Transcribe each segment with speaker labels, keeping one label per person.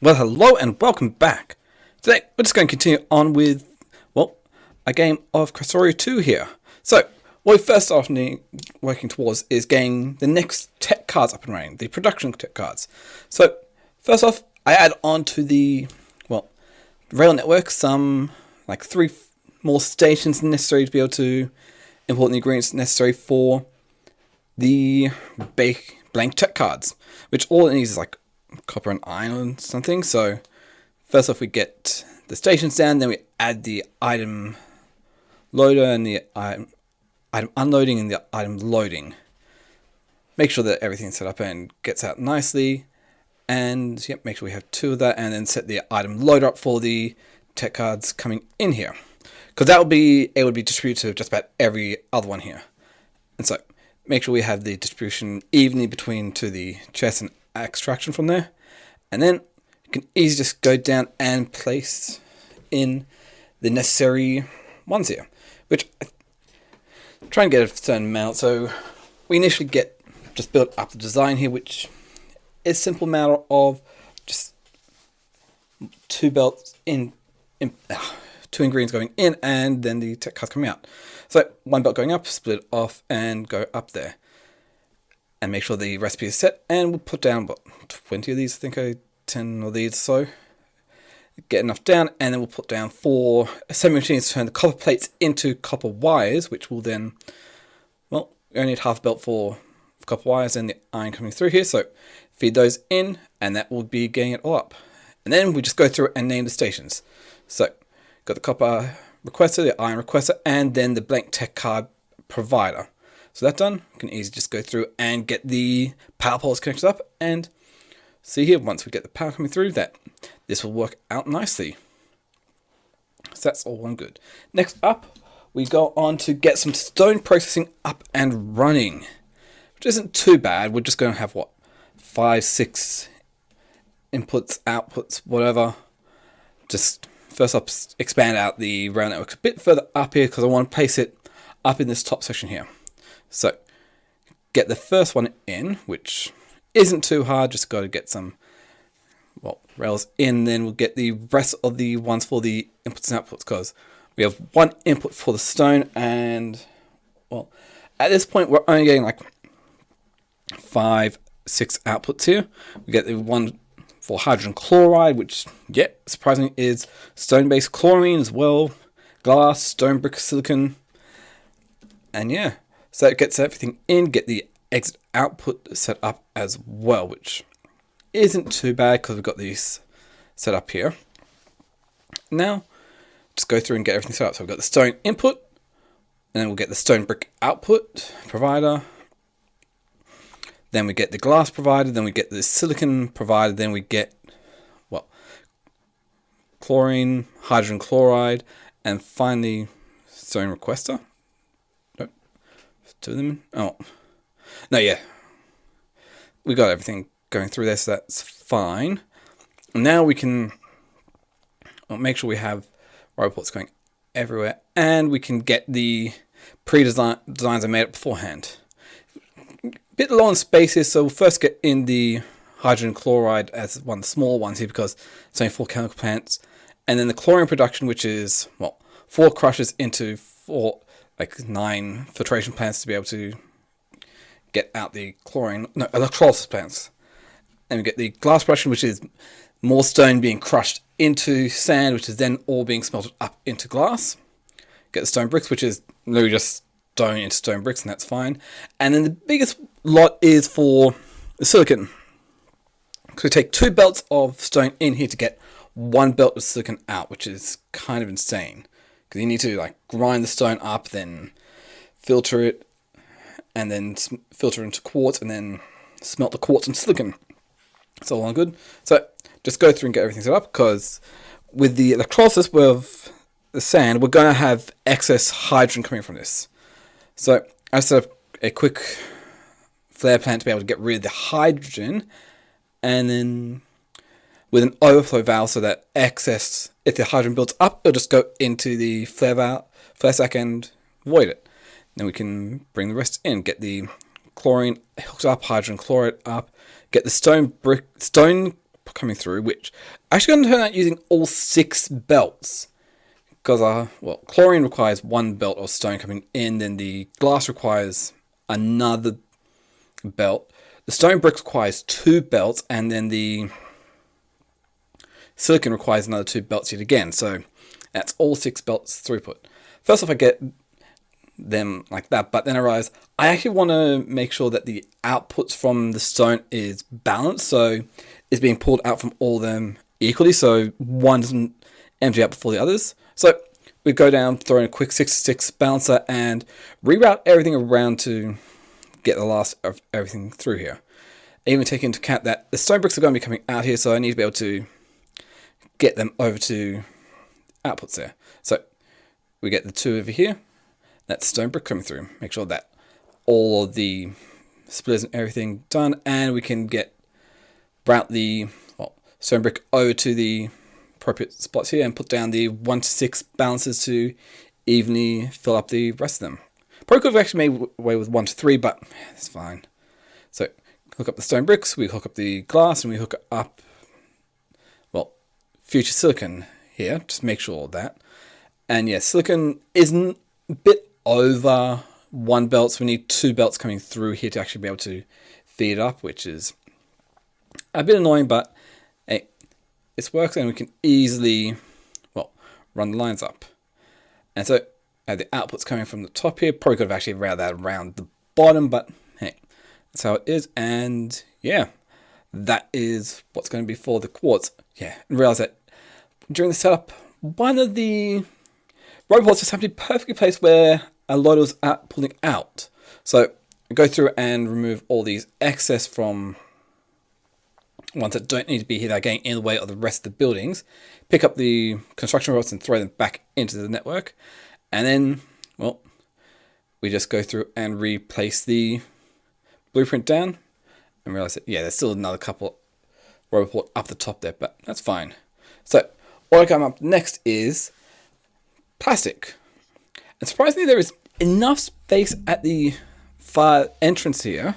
Speaker 1: Well, hello and welcome back. Today, we're just going to continue on with, a game of Krastorio 2 here. So, what we first off need working towards is getting the next tech cards up and running, the production tech cards. So, first off, I add on to the, rail network some, 3 more stations necessary to be able to import the ingredients necessary for the blank tech cards, which all it needs is copper and iron or something. So first off we get the stations down, then we add the item loader and the item unloading and the item loading. Make sure that everything's set up and gets out nicely, and make sure we have 2 of that, and then set the item loader up for the tech cards coming in here, because it would be distributed to just about every other one here. And so make sure we have the distribution evenly between to the chest and extraction from there, and then you can easily just go down and place in the necessary ones here, which I try and get a certain amount. So we initially just build up the design here, which is a simple matter of just 2 belts in 2 ingredients going in, and then the tech cards coming out. So 1 belt going up, split it off and go up there. And make sure the recipe is set, and we'll put down 20 of these, I think, 10 of these, so get enough down, and then we'll put down 4 assembly machines to turn the copper plates into copper wires, which will then, we only need half a belt for copper wires and the iron coming through here, so feed those in, and that will be getting it all up. And then we just go through and name the stations. So got the copper requester, the iron requester, and then the blank tech card provider. So that done, we can easily just go through and get the power poles connected up, and see here, once we get the power coming through, that this will work out nicely. So that's all one good. Next up, we go on to get some stone processing up and running, which isn't too bad. We're just going to have 5, 6 inputs, outputs, whatever. Just first up, expand out the rail network a bit further up here, because I want to place it up in this top section here. So get the first one in, which isn't too hard, just got to get some rails in, then we'll get the rest of the ones for the inputs and outputs, because we have 1 input for the stone, and at this point we're only getting 5, 6 outputs here. We get the one for hydrogen chloride, which surprisingly is stone based chlorine as well, glass, stone brick, silicon, and so it gets everything in, get the exit output set up as well, which isn't too bad because we've got these set up here. Now, just go through and get everything set up. So we've got the stone input, and then we'll get the stone brick output provider. Then we get the glass provider, then we get the silicon provider, then we get, chlorine, hydrogen chloride, and finally stone requester. 2 of them. We got everything going through there, so that's fine. And now we can make sure we have robots going everywhere, and we can get the designs I made up beforehand. A bit low on spaces, so we'll first get in the hydrogen chloride as one of the small ones here, because it's only 4 chemical plants, and then the chlorine production, which is 4 crushes into 9 filtration plants to be able to get out the electrolysis plants. And we get the glass production, which is more stone being crushed into sand, which is then all being smelted up into glass. Get the stone bricks, which is literally just stone into stone bricks, and that's fine. And then the biggest lot is for the silicon. So we take 2 belts of stone in here to get 1 belt of silicon out, which is kind of insane, because you need to grind the stone up, then filter it, and then filter into quartz, and then smelt the quartz and silicon. It's all good. So just go through and get everything set up, because with the electrolysis with the sand, we're going to have excess hydrogen coming from this. So I set up a quick flare plant to be able to get rid of the hydrogen, and then with an overflow valve, so that excess, if the hydrogen builds up, it'll just go into the flare sac and void it. Then we can bring the rest in, get the chlorine hooked up, hydrogen chloride up, get the stone coming through, which actually going to turn out using all 6 belts. Because, well, chlorine requires 1 belt of stone coming in, then the glass requires another belt. The stone bricks requires 2 belts, and then the silicon requires another 2 belts yet again. So that's all 6 belts throughput. First off, I get them like that, but then I realize I actually want to make sure that the outputs from the stone is balanced, so it's being pulled out from all of them equally, so one doesn't empty out before the others. So we go down, throw in a quick 6-6 balancer, and reroute everything around to get the last of everything through here. Even taking into account that the stone bricks are going to be coming out here, so I need to be able to get them over to outputs there. So we get the 2 over here. That's stone brick coming through. Make sure that all of the splitters and everything done, and we can route the stone brick over to the appropriate spots here and put down the 1-6 balancers to evenly fill up the rest of them. Probably could have actually made away with 1-3, but it's fine. So hook up the stone bricks, we hook up the glass, and we hook up, well, future silicon here. Just make sure of that. And yeah, silicon isn't a bit over 1 belt, so we need 2 belts coming through here to actually be able to feed it up, which is a bit annoying, but hey, it works, and we can easily, well, run the lines up. And so I have the outputs coming from the top here. Probably could have actually routed that around the bottom, but hey, that's how it is. And yeah, that is what's going to be for the quartz. Yeah, and realize that during the setup, one of the robots just happened to be perfectly placed where a lot was pulling out. So I go through and remove all these excess from ones that don't need to be here, that are getting in the way of the rest of the buildings. Pick up the construction robots and throw them back into the network. And then, well, we just go through and replace the blueprint down and realize that, yeah, there's still another couple roboport up the top there, but that's fine. So what I come up next is plastic. And surprisingly, there is enough space at the far entrance here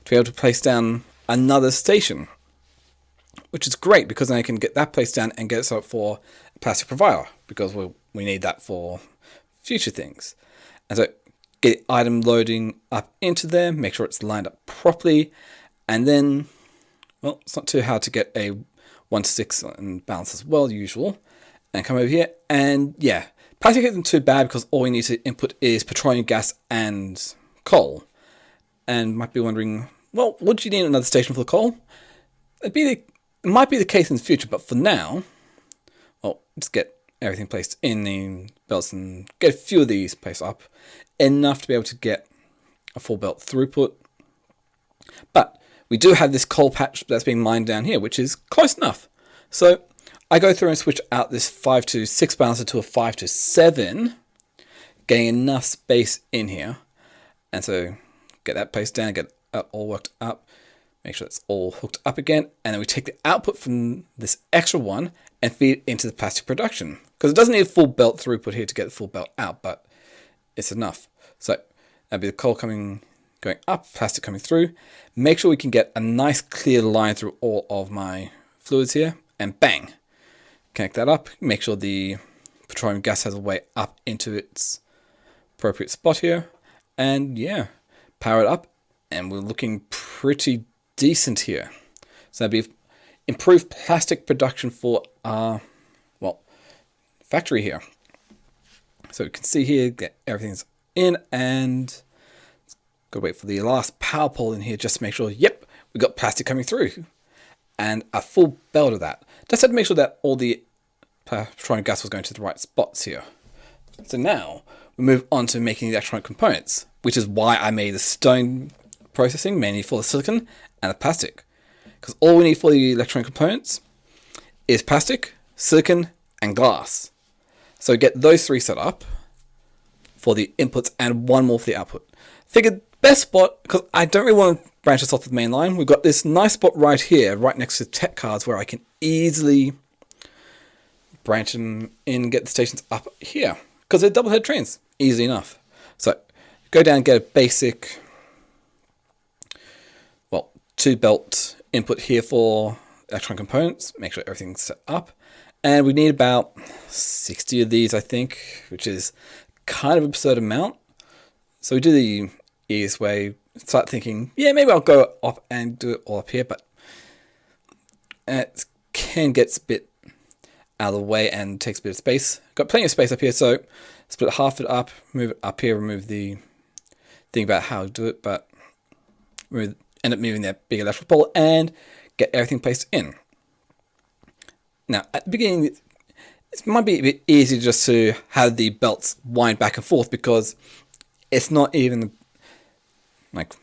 Speaker 1: to be able to place down another station, which is great because then I can get that placed down and get it set up for a plastic provider, because we need that for future things. And so get item loading up into there, make sure it's lined up properly, and then, well, it's not too hard to get a 1-6 and balance as well, usual. And come over here, and yeah, plastic isn't too bad because all we need to input is petroleum gas and coal. And might be wondering, well, would you need another station for the coal? It might be the case in the future, but for now, well, just get everything placed in the belts and get a few of these placed up, enough to be able to get a full belt throughput. But we do have this coal patch that's being mined down here, which is close enough. So I go through and switch out this 5-6 balancer to a 5-7, getting enough space in here. And so get that placed down, get it all worked up, make sure it's all hooked up again, and then we take the output from this extra one and feed it into the plastic production. Because it doesn't need a full belt throughput here to get the full belt out, but it's enough. So that'd be the coal going up, plastic coming through. Make sure we can get a nice clear line through all of my fluids here, and bang, connect that up. Make sure the petroleum gas has a way up into its appropriate spot here, and yeah, power it up, and we're looking pretty decent here. So that'd be improved plastic production for our, well, factory here. So you can see here that everything's in, and gotta wait for the last power pole in here just to make sure, yep, we got plastic coming through, and a full belt of that. Just had to make sure that all the petroleum gas was going to the right spots here. So now we move on to making the electronic components, which is why I made the stone processing mainly for the silicon and the plastic. Because all we need for the electronic components is plastic, silicon, and glass. So get those 3 set up for the inputs and 1 more for the output. Figured best spot, because I don't really want to branch this off the main line. We've got this nice spot right here, right next to tech cards, where I can easily branch them in and get the stations up here. Because they're double head trains, easy enough. So go down and get a basic, well, 2 belt input here for electronic components, make sure everything's set up. And we need about 60 of these, I think, which is kind of an absurd amount. So we do the easiest way, start thinking, yeah, maybe I'll go up and do it all up here, but it can get a bit out of the way and takes a bit of space. Got plenty of space up here, so split half it up, move it up here, remove the thing about how to do it, but end up moving that big electrical pole and get everything placed in. Now, at the beginning, it might be a bit easy just to have the belts wind back and forth because it's not even like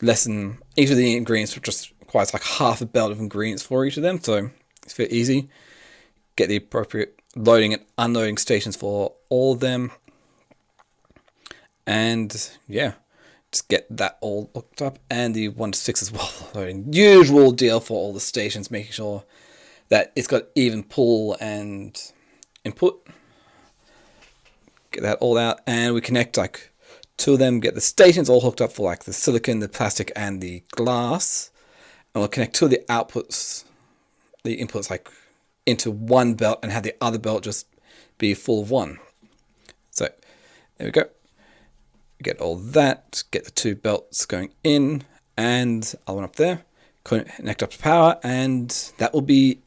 Speaker 1: less than each of the ingredients just requires like half a belt of ingredients for each of them, so it's very easy. Get the appropriate loading and unloading stations for all of them, and yeah, just get that all hooked up, and the 1 to 6 as well. Loading, usual deal for all the stations, making sure that it's got even pull and input. Get that all out, and we connect like 2 of them, get the stations all hooked up for like the silicon, the plastic, and the glass. And we'll connect 2 of the outputs, the inputs, like into one belt, and have the other belt just be full of one. So there we go. Get all that, get the 2 belts going in, and other one up there. Connect up to power, and that will be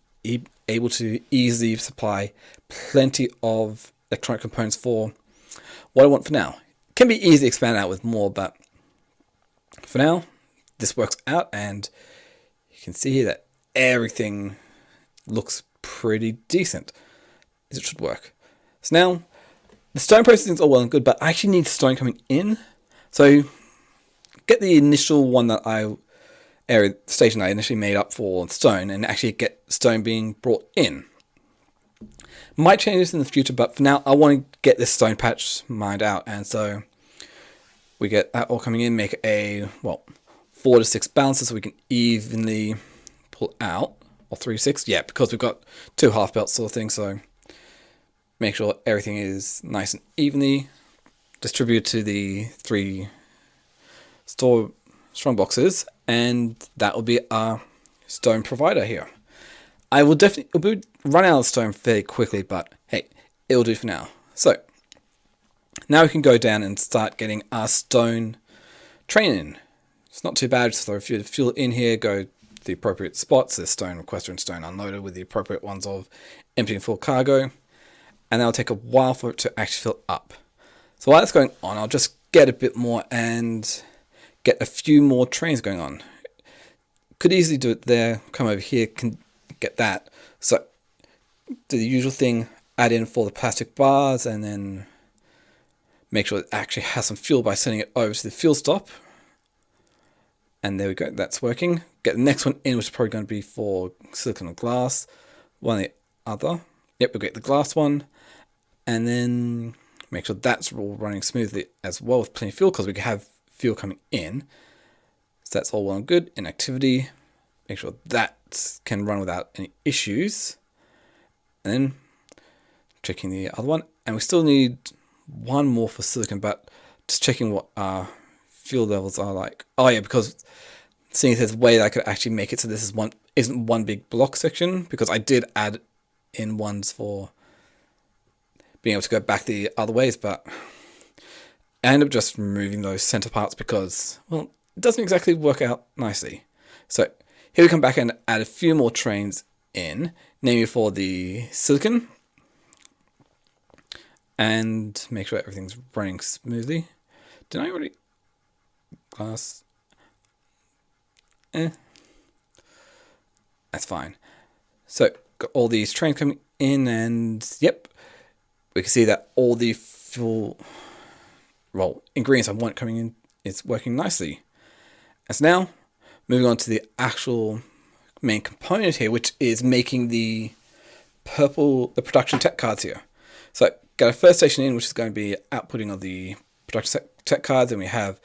Speaker 1: able to easily supply plenty of electronic components for what I want for now. Can be easily expanded out with more, but for now, this works out, and you can see here that everything looks pretty decent, as it should work. So now, the stone processing is all well and good, but I actually need stone coming in. So, get the initial one that station I initially made up for stone, and actually get stone being brought in. Might change this in the future, but for now I want to get this stone patch mined out, and so we get that all coming in, make a 4 to 6 balances so we can evenly pull out, or 3 to 6, yeah, because we've got 2 half belts sort of thing, so make sure everything is nice and evenly distributed to the 3 strong boxes, and that will be our stone provider here. I will definitely run out of stone fairly quickly, but hey, it'll do for now. So now we can go down and start getting our stone train in. It's not too bad, just throw a few fuel in here, go to the appropriate spots. There's stone requester and stone unloader with the appropriate ones of empty and full cargo, and that'll take a while for it to actually fill up. So while that's going on, I'll just get a bit more and get a few more trains going on. Could easily do it there, come over here, can get that. So do the usual thing, add in for the plastic bars, and then make sure it actually has some fuel by sending it over to the fuel stop. And there we go, that's working. Get the next one in, which is probably going to be for silicon and glass. One or the other. Yep, we'll get the glass one. And then make sure that's all running smoothly as well with plenty of fuel, because we can have fuel coming in. So that's all well and good. In activity, make sure that can run without any issues. And then checking the other one. And we still need one more for silicon, but just checking what our fuel levels are like. Oh yeah, because seeing if there's a way that I could actually make it so this isn't one big block section, because I did add in ones for being able to go back the other ways, but I end up just removing those center parts because, well, it doesn't exactly work out nicely. So here we come back and add a few more trains in, namely for the silicon, and make sure everything's running smoothly. Did I already glass? That's fine. So got all these trains coming in, and yep, we can see that all the fuel ingredients I want coming in is working nicely. And so now moving on to the actual main component here, which is making the production tech cards here. So got a first station in, which is going to be outputting of the production tech cards, and we have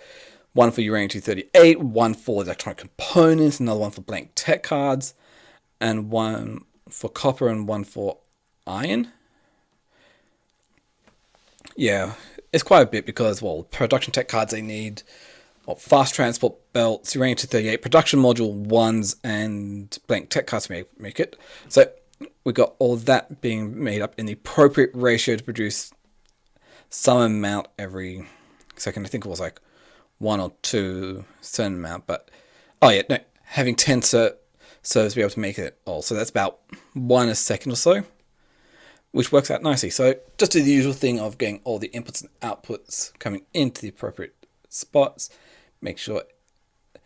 Speaker 1: one for uranium-238, one for electronic components, another one for blank tech cards, and one for copper and one for iron. Yeah, it's quite a bit because, well, production tech cards, they need fast transport belts, uranium 238, production module ones, and blank tech cards to make it. So we got all that being made up in the appropriate ratio to produce some amount every second. I think it was like 1 or 2 certain amount, but having 10 servers to be able to make it all. So that's about 1 a second or so, which works out nicely. So just do the usual thing of getting all the inputs and outputs coming into the appropriate spots. Make sure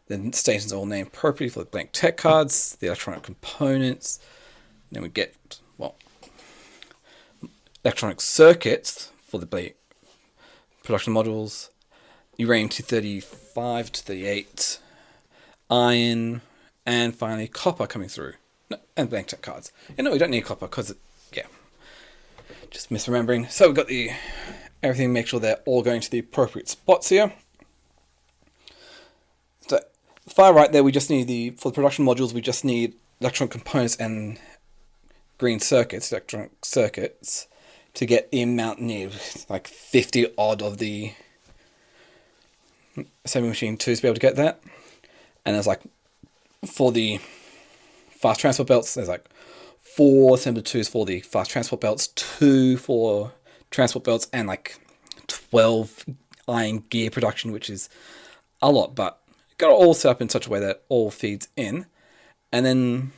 Speaker 1: the stations are all named appropriately for the blank tech cards, the electronic components. Then we get, electronic circuits for the production modules, uranium 235 to 38, iron, and finally copper coming through. No, and blank tech cards. No, we don't need copper because, just misremembering. So we've got everything, make sure they're all going to the appropriate spots here. So far right there, we just need for the production modules, we just need electronic components and green circuits, electronic circuits, to get the amount needed, like 50 odd of the assembly machine 2s to be able to get that. And there's for the fast transport belts, there's 4 assembly 2s for the fast transport belts, 2 for transport belts, and 12 iron gear production, which is a lot, but got it all set up in such a way that it all feeds in. And then,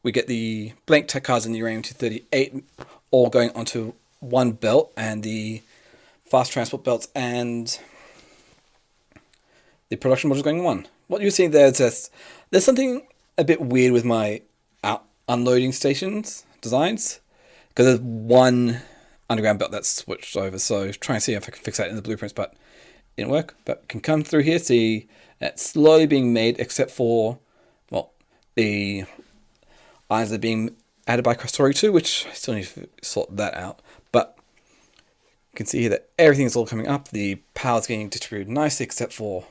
Speaker 1: we get the blank tech cards and the uranium 238 all going onto one belt, and the fast transport belts and the production modules going one. What you're seeing there is there's something a bit weird with my unloading stations designs, because there's one underground belt that's switched over. So try and see if I can fix that in the blueprints, but it didn't work. But can come through here, see it's slowly being made, except for the irons that are being added by Krastorio 2, which I still need to sort that out. But you can see here that everything's all coming up. The power's getting distributed nicely, except for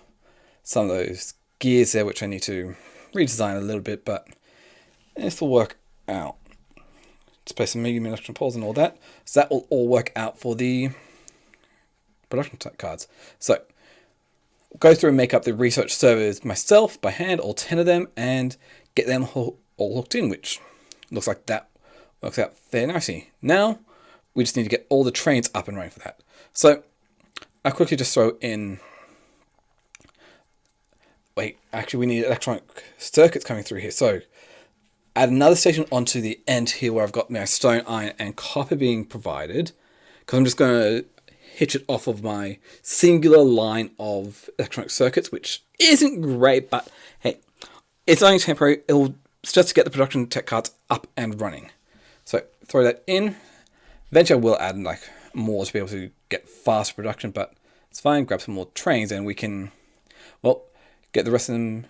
Speaker 1: some of those gears there, which I need to redesign a little bit, but this will work out. Just place some medium electron poles and all that. So that will all work out for the production cards. So go through and make up the research servers myself by hand, all 10 of them, and get them all hooked in, which looks like that works out fairly nicely. Now we just need to get all the trains up and running for that. So I quickly just throw in, we need electronic circuits coming through here. So add another station onto the end here where I've got my stone, iron, and copper being provided, because I'm just going to hitch it off of my singular line of electronic circuits, which isn't great, but hey, it's only temporary. It'll just to get the production tech cards up and running. So throw that in. Eventually I will add more to be able to get fast production, but it's fine. Grab some more trains and we can, get the rest of them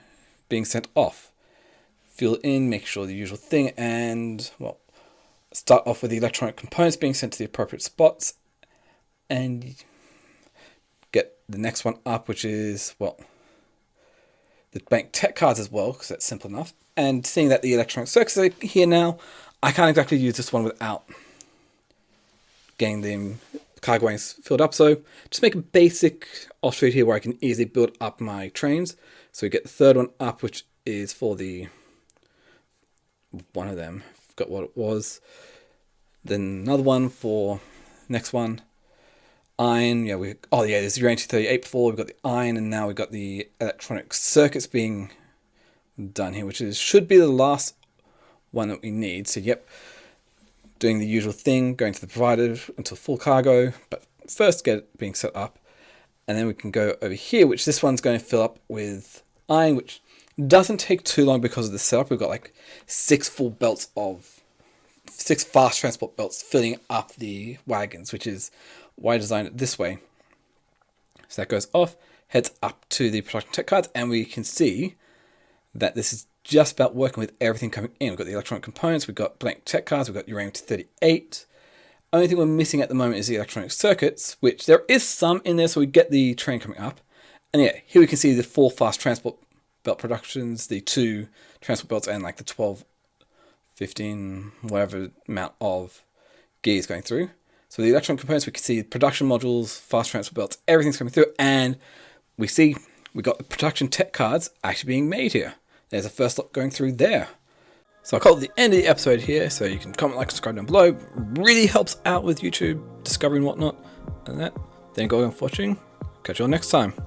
Speaker 1: being sent off. Fill in, make sure the usual thing, and start off with the electronic components being sent to the appropriate spots, and get the next one up, which is the bank tech cards as well, because that's simple enough. And seeing that the electronic circuits are here now, I can't exactly use this one without getting the cargo wings filled up. So just make a basic offshoot here where I can easily build up my trains. So we get the third one up, which is for one of them. Forgot what it was. Then another one for next one. Iron, there's uranium 238 before. We've got the iron, and now we've got the electronic circuits being done here, which should be the last one that we need. So doing the usual thing, going to the provider until full cargo, but first get it being set up, and then we can go over here, which this one's going to fill up with iron, which doesn't take too long because of the setup. We've got 6 fast transport belts filling up the wagons, which is why I designed it this way. So that goes off, heads up to the production tech cards, and we can see that this is just about working with everything coming in. We've got the electronic components, we've got blank tech cards, we've got uranium 238. Only thing we're missing at the moment is the electronic circuits, which there is some in there, so we get the train coming up. And here we can see the 4 fast transport belt productions, the 2 transport belts, and the 12, 15, whatever amount of gears going through. So the electronic components, we can see production modules, fast transport belts, everything's coming through, and we see we got the production tech cards actually being made here. There's a first lot going through there. So I'll call it the end of the episode here, so you can comment, like, subscribe down below. Really helps out with YouTube discovery and whatnot. And that. Thank you all for watching. Catch you all next time.